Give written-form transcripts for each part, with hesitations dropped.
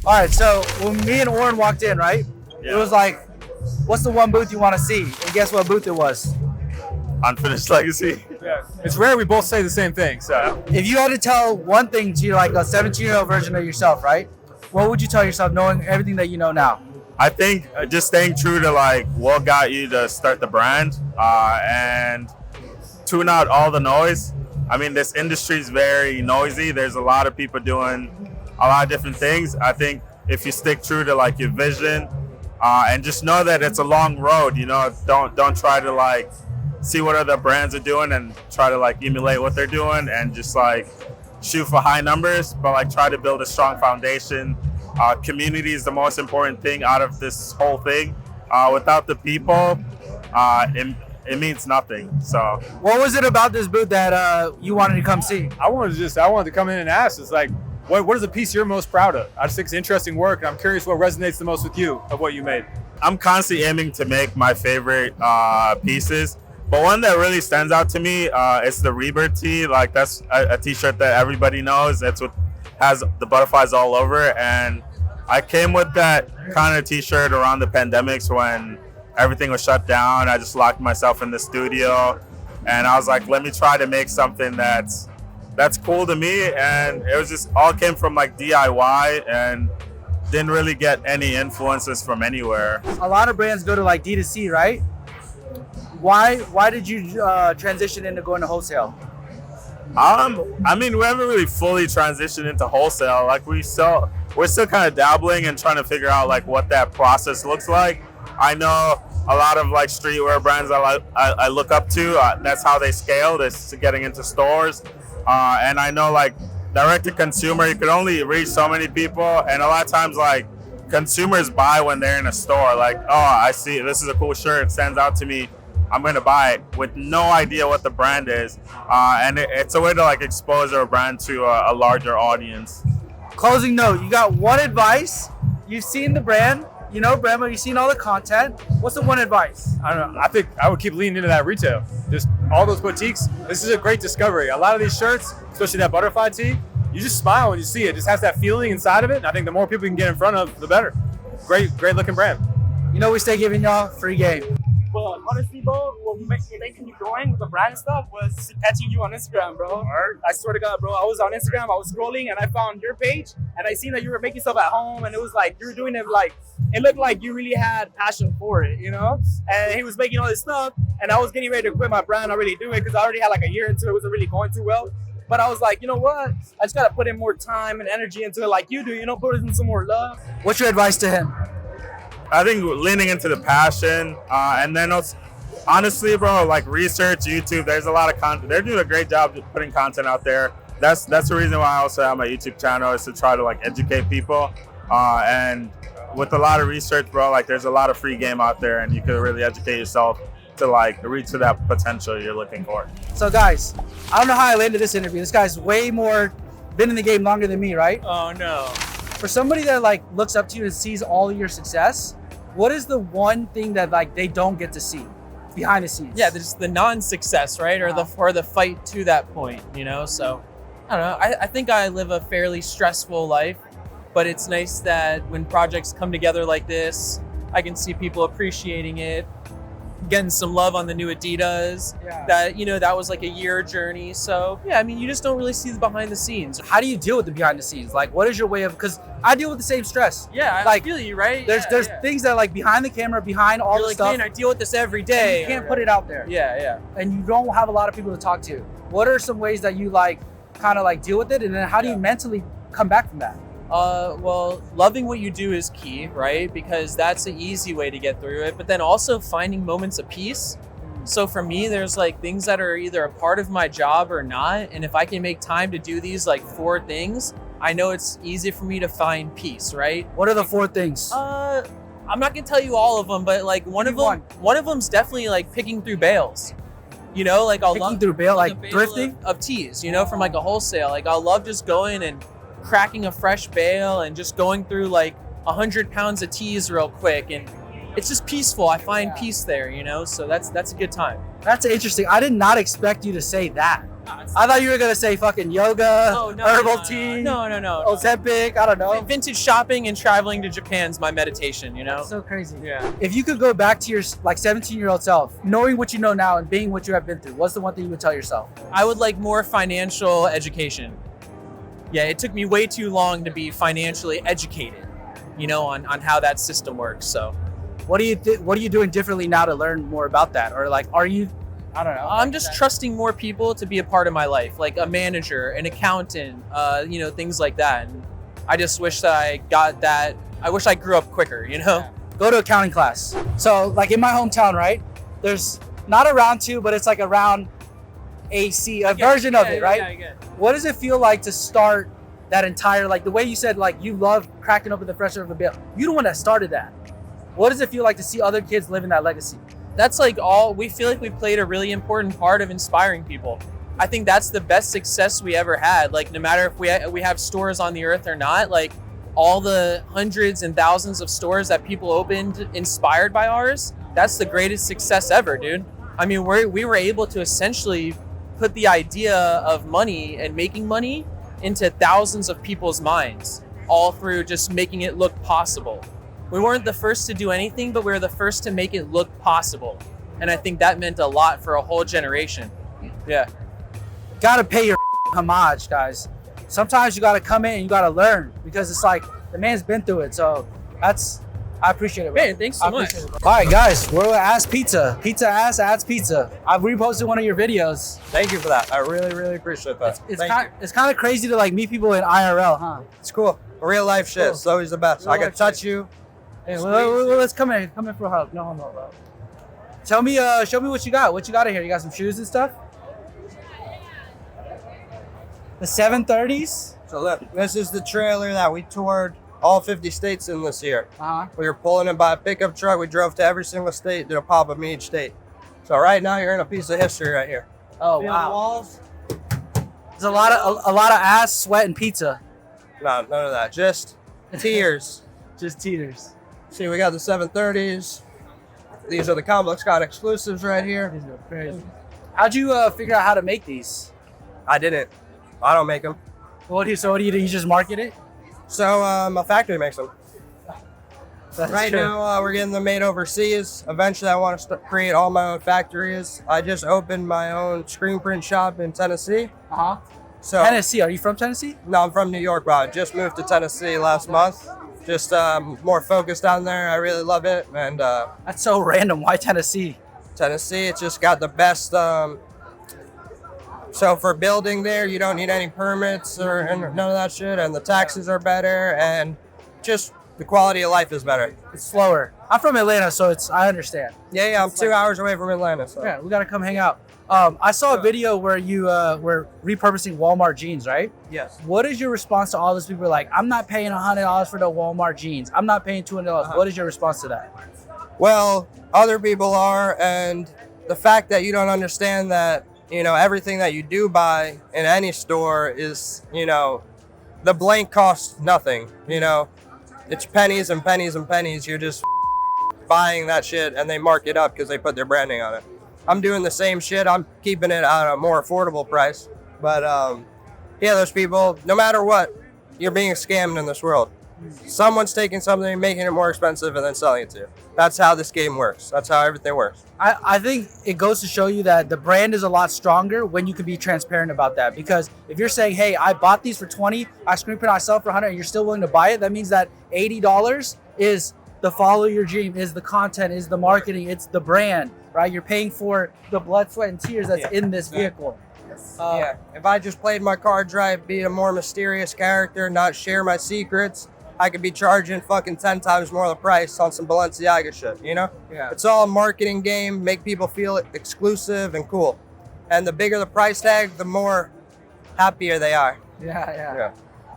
All right, so when me and Oren walked in, right? Yeah. It was like, what's the one booth you want to see? And guess what booth it was? Unfinished Legacy. Yeah. It's rare we both say the same thing. So if you had to tell one thing to like a 17-year-old version of yourself, right? What would you tell yourself knowing everything that you know now? I think just staying true to like what got you to start the brand and tune out all the noise. I mean, this industry is very noisy. There's a lot of people doing a lot of different things. I think if you stick true to like your vision and just know that it's a long road, you know, don't try to like see what other brands are doing and try to like emulate what they're doing and just like shoot for high numbers, but like try to build a strong foundation. Community is the most important thing out of this whole thing. Without the people, it means nothing. So what was it about this booth that you wanted to come see? I wanted to come in and ask, it's like, what is the piece you're most proud of? I just think it's interesting work, and I'm curious what resonates the most with you of what you made. I'm constantly aiming to make my favorite pieces. But one that really stands out to me is the Rebirth tee. Like that's a t-shirt that everybody knows. That's what has the butterflies all over. And I came with that kind of t-shirt around the pandemics when everything was shut down. I just locked myself in the studio and I was like, let me try to make something that's cool to me. And it was just all came from like DIY and didn't really get any influences from anywhere. A lot of brands go to like D2C, right? Why did you transition into going to wholesale? I mean, we haven't really fully transitioned into wholesale. Like we're still kind of dabbling and trying to figure out like what that process looks like. I know a lot of like streetwear brands I look up to. That's how they scaled, is getting into stores. And I know like direct to consumer, you could only reach so many people, and a lot of times like consumers buy when they're in a store. Like, oh, I see this is a cool shirt, it stands out to me, I'm going to buy it, with no idea what the brand is. And it's a way to like expose our brand to a larger audience. Closing note, you got one advice. You've seen the brand, you know Brema, you've seen all the content. What's the one advice? I don't know. I think I would keep leaning into that retail. Just all those boutiques. This is a great discovery. A lot of these shirts, especially that butterfly tee, you just smile when you see it. It just has that feeling inside of it. And I think the more people you can get in front of, the better. Great looking brand. You know we stay giving y'all free game. Well, honestly, bro, what making you going with the brand stuff was catching you on Instagram, bro. I swear to God, bro, I was on Instagram, I was scrolling, and I found your page, and I seen that you were making stuff at home, and it was like, you were doing it like, it looked like you really had passion for it, you know? And he was making all this stuff, and I was getting ready to quit my brand already doing it, because I already had like a year into it, wasn't really going too well. But I was like, you know what? I just gotta put in more time and energy into it like you do, you know, put in some more love. What's your advice to him? I think leaning into the passion, and then also, honestly, bro, like research, YouTube, there's a lot of content. They're doing a great job of putting content out there. That's the reason why I also have my YouTube channel, is to try to like educate people. And with a lot of research, bro, like there's a lot of free game out there, and you can really educate yourself to like reach to that potential you're looking for. So guys, I don't know how I landed this interview. This guy's way more been in the game longer than me, right? Oh no. For somebody that like looks up to you and sees all of your success, what is the one thing that like they don't get to see behind the scenes? Yeah, there's the non-success, right? Or the fight to that point, you know? So I don't know. I think I live a fairly stressful life, but it's nice that when projects come together like this, I can see people appreciating it, getting some love on the new Adidas. Yeah. That, you know, that was like a year journey. So yeah, I mean, you just don't really see the behind the scenes. How do you deal with the behind the scenes? Like, what is your way of, because I deal with the same stress. Yeah, like, I feel you, right? There's things that like behind the camera, behind all You're the like, stuff. man, I deal with this every day. You can't put it out there. Yeah. And you don't have a lot of people to talk to. What are some ways that you like kind of like deal with it? And then how do you mentally come back from that? Well, loving what you do is key, right? Because that's an easy way to get through it. But then also finding moments of peace. So for me, there's like things that are either a part of my job or not. And if I can make time to do these like 4 things, I know it's easy for me to find peace, right? What are the 4 things? I'm not gonna tell you all of them, but like one of them's definitely like picking through bales. You know, like I'll picking through bale, like thrifting of tees, you know, from like a wholesale. Like I'll love just going and cracking a fresh bale and just going through like 100 pounds of tees real quick, and it's just peaceful. I find peace there, you know, so that's a good time. That's interesting. I did not expect you to say that. I thought you were gonna say fucking yoga, herbal tea, No. Ozempic. I don't know. Vintage shopping and traveling to Japan's my meditation, you know? That's so crazy. Yeah. If you could go back to your like 17-year-old self, knowing what you know now and being what you have been through, what's the one thing you would tell yourself? I would like more financial education. Yeah, it took me way too long to be financially educated, you know, on how that system works. So What are you doing differently now to learn more about that? Or like, are you, I don't know. I'm just trusting more people to be a part of my life, like a manager, an accountant, you know, things like that. And I just wish that I got that. I wish I grew up quicker, you know? Go to accounting class. So like in my hometown, right? There's not a round 2, but it's like a round AC, a version of it, right? Yeah, I get it. What does it feel like to start that entire, like the way you said, like you love cracking open the fresh air of a bill. You're the one that started that. What does it feel like to see other kids living that legacy? That's like we feel like we played a really important part of inspiring people. I think that's the best success we ever had. Like no matter if we have stores on the earth or not, like all the hundreds and thousands of stores that people opened inspired by ours, that's the greatest success ever, dude. I mean, we were able to essentially put the idea of money and making money into thousands of people's minds, all through just making it look possible. We weren't the first to do anything, but we were the first to make it look possible. And I think that meant a lot for a whole generation. Yeah. Gotta pay your homage, guys. Sometimes you gotta come in and you gotta learn because it's like the man's been through it. So I appreciate it, bro. Man, thanks so much. All right, guys, we're at AssPizza. Pizza Ass AssPizza. I've reposted one of your videos. Thank you for that. I really, really appreciate that. It's kind of crazy to like meet people in IRL, huh? It's cool. Real life shit. Cool. It's always the best. Real I can life touch shit. you. Hey, let's come in for a hug. No homo, bro. Show me what you got. What you got in here? You got some shoes and stuff? The 730s? So look, this is the trailer that we toured all 50 states in this year. Uh-huh. We were pulling in by a pickup truck. We drove to every single state, did a pop-up in each state. So right now you're in a piece of history right here. Oh, See the wow. walls? There's a lot of ass, sweat, and pizza. No, none of that. Just tears. Just teeters. See, we got the 730s. These are the Complex Con exclusives right here. These are crazy. How'd you figure out how to make these? I didn't. I don't make them. What do you do? You just market it? So my factory makes them. That's Right true. now, we're getting them made overseas. Eventually, I want to create all my own factories. I just opened my own screen print shop in Tennessee. Uh-huh. So, Tennessee. Are you from Tennessee? no, I'm from New York, but I just moved to Tennessee last month. Just more focused down there. I really love it. And That's so random. Why Tennessee? Tennessee, it's just got the best. So for building there, you don't need any permits or none of that shit. And the taxes are better. And just the quality of life is better. It's slower. I'm from Atlanta, so I understand. Yeah, I'm 2 hours away from Atlanta. So. Yeah, we gotta come hang out. I saw a video where you were repurposing Walmart jeans, right? Yes. What is your response to all those people like, I'm not paying $100 for the Walmart jeans. I'm not paying $200. What is your response to that? Well, other people are, and the fact that you don't understand that, you know, everything that you do buy in any store is, you know, the blank costs nothing, you know. It's pennies and pennies and pennies. You're just buying that shit and they mark it up because they put their branding on it. I'm doing the same shit. I'm keeping it at a more affordable price. But yeah, those people, no matter what, you're being scammed in this world. Someone's taking something, making it more expensive, and then selling it to you. That's how this game works. That's how everything works. I think it goes to show you that the brand is a lot stronger when you can be transparent about that. Because if you're saying, hey, I bought these for 20, I screen print, I sell it for 100, and you're still willing to buy it, that means that $80 is the follow your dream, is the content, is the marketing, it's the brand, right? You're paying for the blood, sweat, and tears that's in this vehicle. Yeah, if I just played my cards right, be a more mysterious character, not share my secrets, I could be charging fucking 10 times more the price on some Balenciaga shit, you know? Yeah. It's all a marketing game, make people feel exclusive and cool. And the bigger the price tag, the more happier they are. Yeah.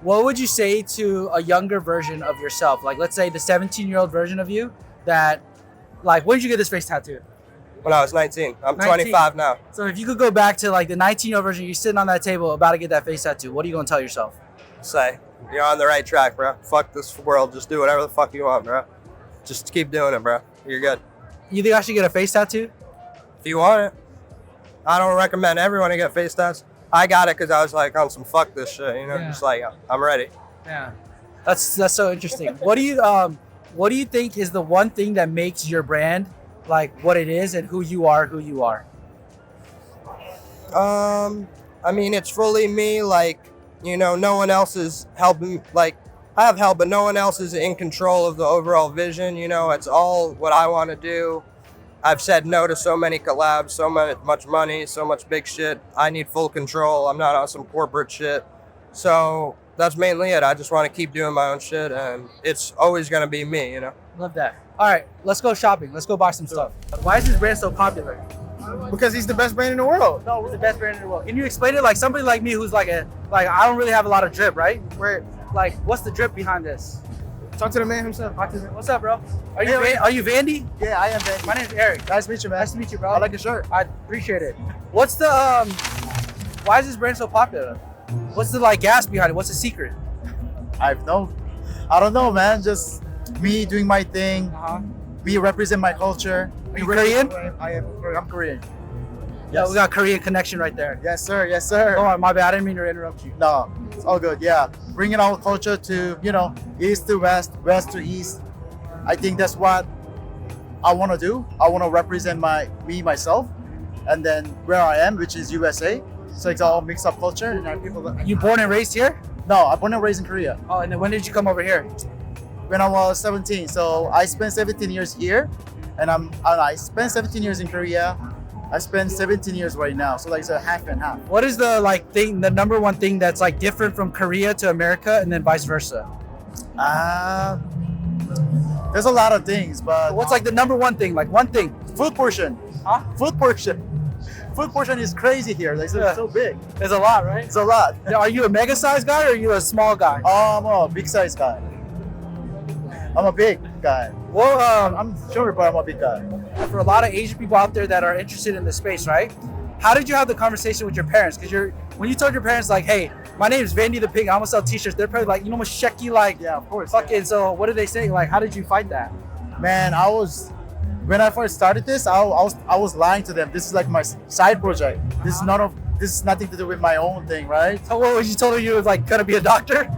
What would you say to a younger version of yourself? Like, let's say the 17-year-old version of you that, like, when did you get this face tattoo? When I was 19. I'm 19. 25 now. So if you could go back to, like, the 19-year-old version, you're sitting on that table about to get that face tattoo, what are you going to tell yourself? Say, you're on the right track, bro. Fuck this world. Just do whatever the fuck you want, bro. Just keep doing it, bro. You're good. You think I should get a face tattoo? If you want it. I don't recommend everyone to get face tats. I got it because I was like on some fuck this shit, you know, Yeah. just like I'm ready. Yeah, that's so interesting. What do you think is the one thing that makes your brand like what it is and who you are? I mean, it's fully me. Like, you know, no one else is helping. Like, I have help, but no one else is in control of the overall vision. You know, it's all what I want to do. I've said no to so many collabs, so much money, so much big shit. I need full control. I'm not on some corporate shit. So that's mainly it. I just want to keep doing my own shit, and it's always gonna be me. You know. Love that. All right, let's go shopping. Let's go buy some stuff. Why is this brand so popular? Because he's the best brand in the world. No, we're the best brand in the world. Can you explain it? Like somebody like me who's like I don't really have a lot of drip, right? What's the drip behind this? Talk to the man himself. What's up, bro? Are you Vandy? Yeah, I am Vandy. My name's Eric. Nice to meet you, man. Nice to meet you, bro. I like your shirt. I appreciate it. What's the why is this brand so popular? What's the gas behind it? What's the secret? I don't know, man. Just me doing my thing. Me represent my culture. Are you Korean? I'm Korean. Yeah, we got Korean connection right there. Yes, sir. Yes, sir. Oh, my bad. I didn't mean to interrupt you. No, it's all good. Yeah, bringing our culture to, you know, east to west, west to east. I think that's what I want to do. I want to represent myself, and then where I am, which is USA. So it's all mixed up culture. And people. You born and raised here? No, I'm born and raised in Korea. Oh, and then when did you come over here? When I was 17. So I spent 17 years here, and I spent 17 years in Korea. I spent 17 years right now, so like it's a half and half. What is the the number one thing that's like different from Korea to America, and then vice versa? There's a lot of things, but What's like the number one thing? Like one thing? food portion. Huh? Food portion. Food portion is crazy here. Like, Yeah. it's so big. There's a lot, right? It's a lot. Are you a mega size guy or are you a small guy? I'm a big size guy. I'm a big guy. Well, I'm sure, but I'm a big guy. for a lot of Asian people out there that are interested in this space, right? How did you have the conversation with your parents? Because when you told your parents like, "Hey, my name is VANDYTHEPINK, I'm gonna sell T-shirts," they're probably like, "You know, Masheki, like, Yeah, of course. fucking." So, what did they say? Like, how did you find that? Man, when I first started this, I was lying to them. This is like my side project. This is nothing to do with my own thing, right? So, what was you told her you was like gonna be a doctor?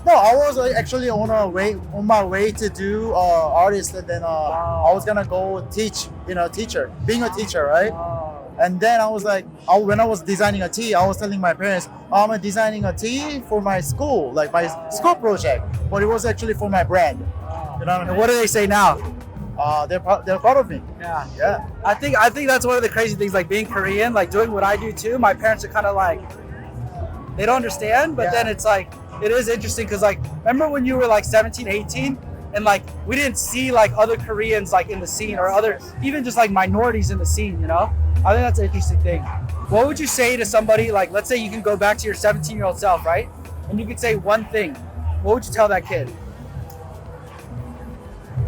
No, I was actually on my way to do artist, and then I was gonna go teach, being a teacher, right? And then I was like, when I was designing a tee, I was telling my parents, I'm designing a tee for my school, like my school project, but it was actually for my brand. You know what I And mean? what do they say now? They're proud of me. Yeah. Yeah. I think that's one of the crazy things, like being Korean, like doing what I do too. My parents are kind of like, they don't understand, but Yeah. then it's like, it is interesting because like, remember when you were like 17, 18 and like, we didn't see like other Koreans like in the scene or even just like minorities in the scene, you know? I think that's an interesting thing. What would you say to somebody, like, let's say you can go back to your 17-year-old self, right? And you could say one thing. What would you tell that kid?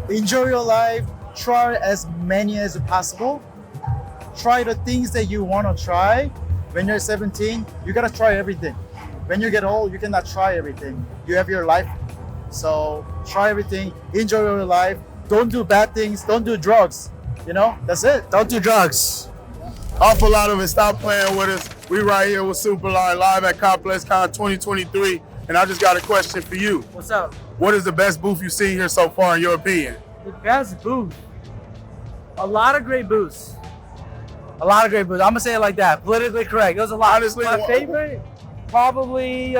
Enjoy your life. Try as many as possible. Try the things that you want to try. When you're 17, you gotta try everything. When you get old, you cannot try everything. You have your life, so try everything. Enjoy your life. Don't do bad things. Don't do drugs. That's it. Don't do drugs. Awful lot of it. Stop playing with us. We right here with Superline live at ComplexCon 2023, and I just got a question for you. What's up? What is the best booth you've seen here so far, in your opinion? The best booth. A lot of great booths. I'm gonna say it like that. Politically correct. It was a lot. Honestly, my favorite, probably.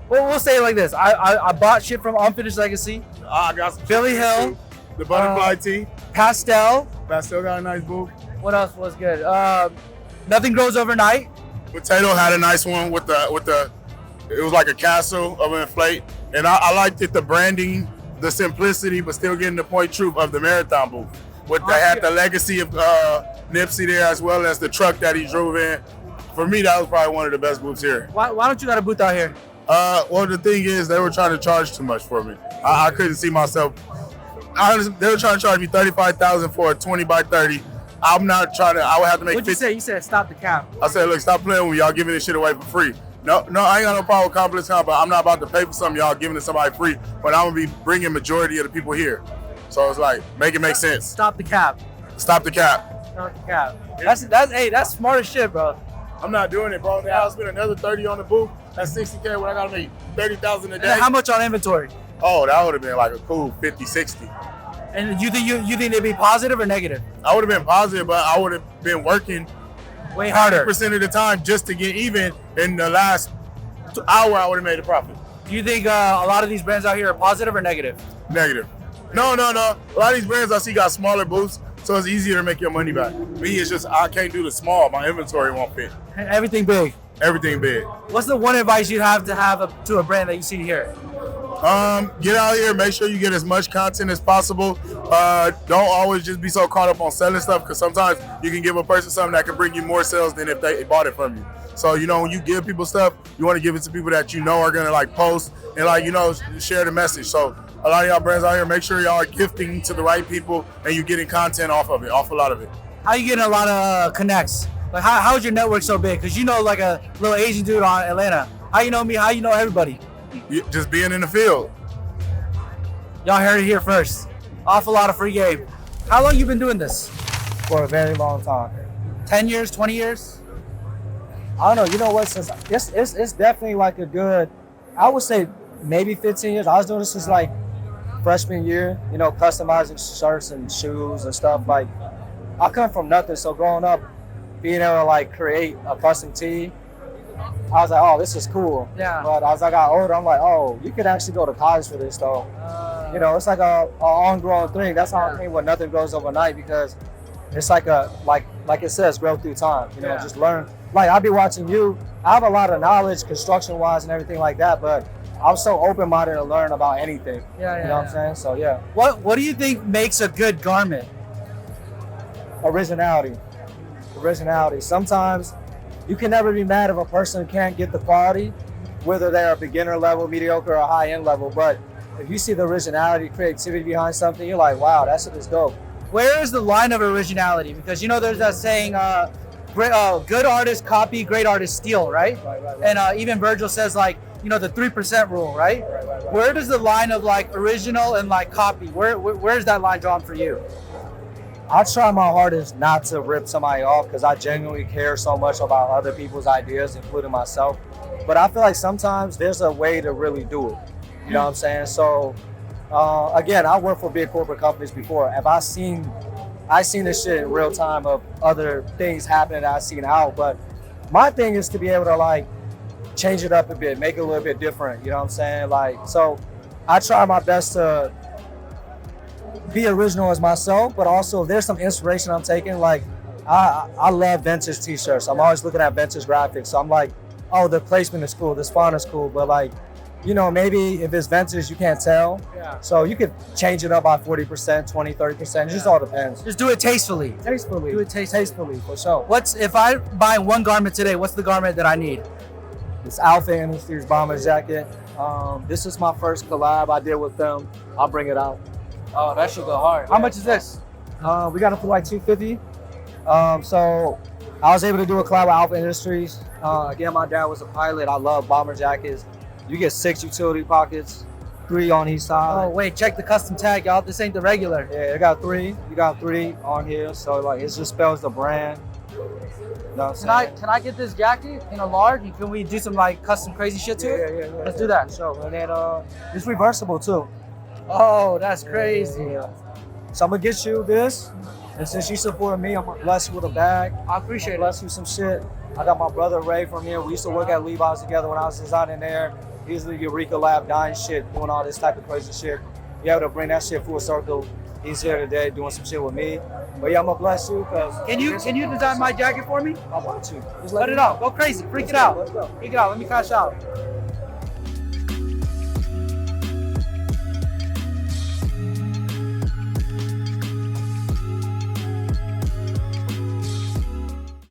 We'll say it like this. I bought shit from Unfinished Legacy, I got some Billy Hill, the butterfly tee. Pastel. Pastel got a nice booth. What else was good? Nothing Grows Overnight. Potato had a nice one with the. It was like a castle of an inflate, and I liked it. The branding, the simplicity, but still getting the point truth of the marathon booth. They had the legacy of Nipsey there, as well as the truck that he drove in. For me, that was probably one of the best booths here. Why don't you got a booth out here? Well, the thing is, they were trying to charge too much for me. I couldn't see myself. Honestly, they were trying to charge me $35,000 for a 20 by 30. I'm not trying to. I would have to make. What'd you say? You said stop the cap. I said, look, stop playing with me. Y'all giving this shit away for free. No, I ain't got no problem with ComplexCon, but I'm not about to pay for something y'all giving to somebody free. But I'm gonna be bringing majority of the people here. So it's like, make it make sense. Stop the cap. Stop the cap. Stop the cap. That's smart as shit, bro. I'm not doing it, bro. Now I spend another 30 on the booth. That's 60K when I gotta make 30,000 a day. And how much on inventory? Oh, that would have been like a cool 50, 60. And you think they'd be positive or negative? I would have been positive, but I would have been working Way harder. 100% of the time just to get even. In the last hour, I would have made a profit. Do you think a lot of these brands out here are positive or negative? Negative. No. A lot of these brands I see got smaller booths, so it's easier to make your money back. Me, it's just I can't do the small. My inventory won't fit. Everything big. Everything big. What's the one advice you'd have to a brand that you see here? Get out here, make sure you get as much content as possible. Don't always just be so caught up on selling stuff, because sometimes you can give a person something that can bring you more sales than if they bought it from you. So, when you give people stuff, you want to give it to people that you know are going to like post and share the message. So a lot of y'all brands out here, make sure y'all are gifting to the right people and you getting content off of it, off a lot of it. How you getting a lot of connects? Like how's your network so big? Because like a little Asian dude on Atlanta. How you know me? How you know everybody? Just being in the field. Y'all heard it here first. Awful lot of free game. How long you been doing this? For a very long time. 10 years, 20 years? I don't know. You know what? Since it's definitely like a good, I would say maybe 15 years. I was doing this since like freshman year. Customizing shirts and shoes and stuff. Like I come from nothing, so growing up, being able to like create a custom tee, I was like, oh, this is cool. Yeah. But as I got older, I'm like, oh, you could actually go to college for this though. It's like a ongoing thing. That's how I think when nothing grows overnight, because it's like like it says, grow through time. Just learn. Like I'll be watching you. I have a lot of knowledge construction wise and everything like that, but I'm so open minded to learn about anything. You know what I'm saying? So yeah. What do you think makes a good garment? Originality. Sometimes you can never be mad if a person can't get the quality, whether they're a beginner level, mediocre, or high end level. But if you see the originality, creativity behind something, you're like, wow, that shit is dope. Where is the line of originality? Because there's that saying, good artists copy, great artists steal, right? Right. And even Virgil says the 3% rule, right? Where does the line of like original and like copy, where's that line drawn for you? I try my hardest not to rip somebody off, because I genuinely care so much about other people's ideas, including myself. But I feel like sometimes there's a way to really do it. You know what I'm saying? So again, I worked for big corporate companies before. I seen this shit in real time of other things happening that I've seen out. But my thing is to be able to like change it up a bit, make it a little bit different. You know what I'm saying? So I try my best to be original as myself, but also there's some inspiration I'm taking. Like I love vintage t-shirts. I'm always looking at vintage graphics. So I'm like, oh, the placement is cool, this font is cool, but like, maybe if it's vintage, you can't tell. Yeah. So you could change it up by 40%, 20, 30%. It just all depends. Just do it tastefully. Do it tastefully, for sure. If I buy one garment today, what's the garment that I need? It's Alpha Industries bomber jacket. This is my first collab I did with them. I'll bring it out. Oh, that should go hard. How much is this? We got it for like $250. So I was able to do a collab with Alpha Industries. Again, my dad was a pilot. I love bomber jackets. You get 6 utility pockets, 3 on each side. Oh wait, check the custom tag, y'all. This ain't the regular. Yeah, it got 3. You got 3 on here, so like it just spells the brand. Can I get this jacket in a large? Can we do some like custom crazy shit to it? Yeah. Let's do that. So and then it's reversible too. Oh, that's crazy. Yeah. So I'm gonna get you this, and since you support me, I'm gonna bless you with a bag. I appreciate it. Bless you some shit. I got my brother Ray from here. We used to work at Levi's together when I was designing there. He's the Eureka Lab dying shit, doing all this type of crazy shit. You able to bring that shit full circle. He's here today doing some shit with me. But yeah, I'm gonna bless you, because can you design my jacket for me? I want you. Just let it out. Go crazy. Freak it out. Freak it out. Let me cash out.